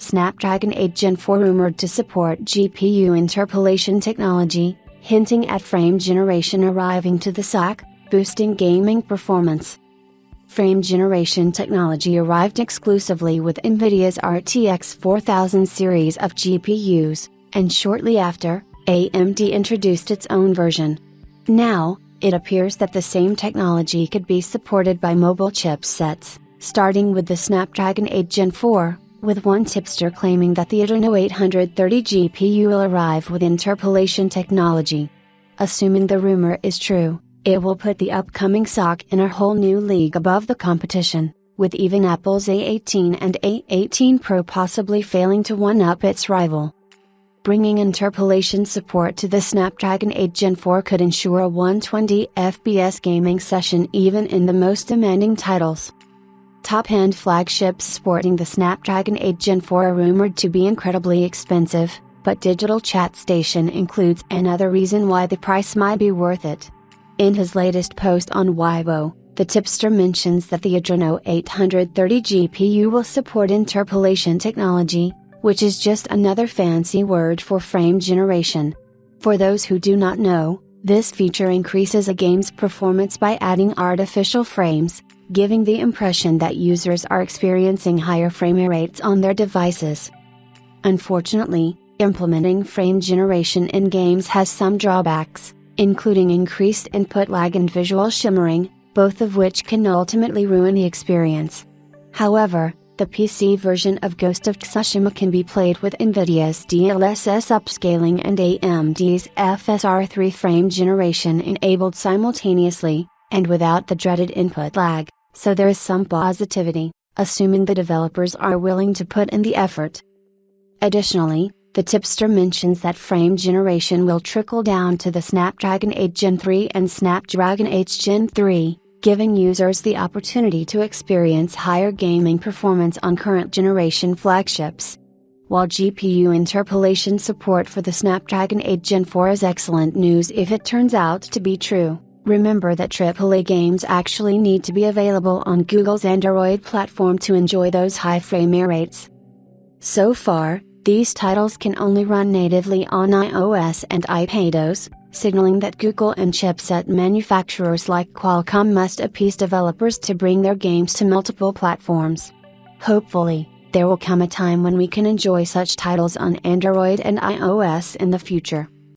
Snapdragon 8 Gen 4 rumored to support GPU interpolation technology, hinting at frame generation arriving to the SoC, boosting gaming performance. Frame generation technology arrived exclusively with NVIDIA's RTX 4000 series of GPUs, and shortly after, AMD introduced its own version. Now, it appears that the same technology could be supported by mobile chipsets, starting with the Snapdragon 8 Gen 4, with one tipster claiming that the Adreno 830 GPU will arrive with interpolation technology. Assuming the rumor is true, it will put the upcoming SoC in a whole new league above the competition, with even Apple's A18 and A18 Pro possibly failing to one-up its rival. Bringing interpolation support to the Snapdragon 8 Gen 4 could ensure a 120 FPS gaming session even in the most demanding titles. Top-end flagships sporting the Snapdragon 8 Gen 4 are rumored to be incredibly expensive, but Digital Chat Station includes another reason why the price might be worth it. In his latest post on Weibo, the tipster mentions that the Adreno 830 GPU will support interpolation technology, which is just another fancy word for frame generation. For those who do not know, this feature increases a game's performance by adding artificial frames, giving the impression that users are experiencing higher frame rates on their devices. Unfortunately, implementing frame generation in games has some drawbacks, including increased input lag and visual shimmering, both of which can ultimately ruin the experience. However, the PC version of Ghost of Tsushima can be played with NVIDIA's DLSS upscaling and AMD's FSR3 frame generation enabled simultaneously, and without the dreaded input lag, so there is some positivity, assuming the developers are willing to put in the effort. Additionally, the tipster mentions that frame generation will trickle down to the Snapdragon 8 Gen 3 and Snapdragon 8 Gen 3, giving users the opportunity to experience higher gaming performance on current generation flagships. While GPU interpolation support for the Snapdragon 8 Gen 4 is excellent news if it turns out to be true, remember that AAA games actually need to be available on Google's Android platform to enjoy those high frame rates. So far, these titles can only run natively on iOS and iPadOS, signaling that Google and chipset manufacturers like Qualcomm must appease developers to bring their games to multiple platforms. Hopefully, there will come a time when we can enjoy such titles on Android and iOS in the future.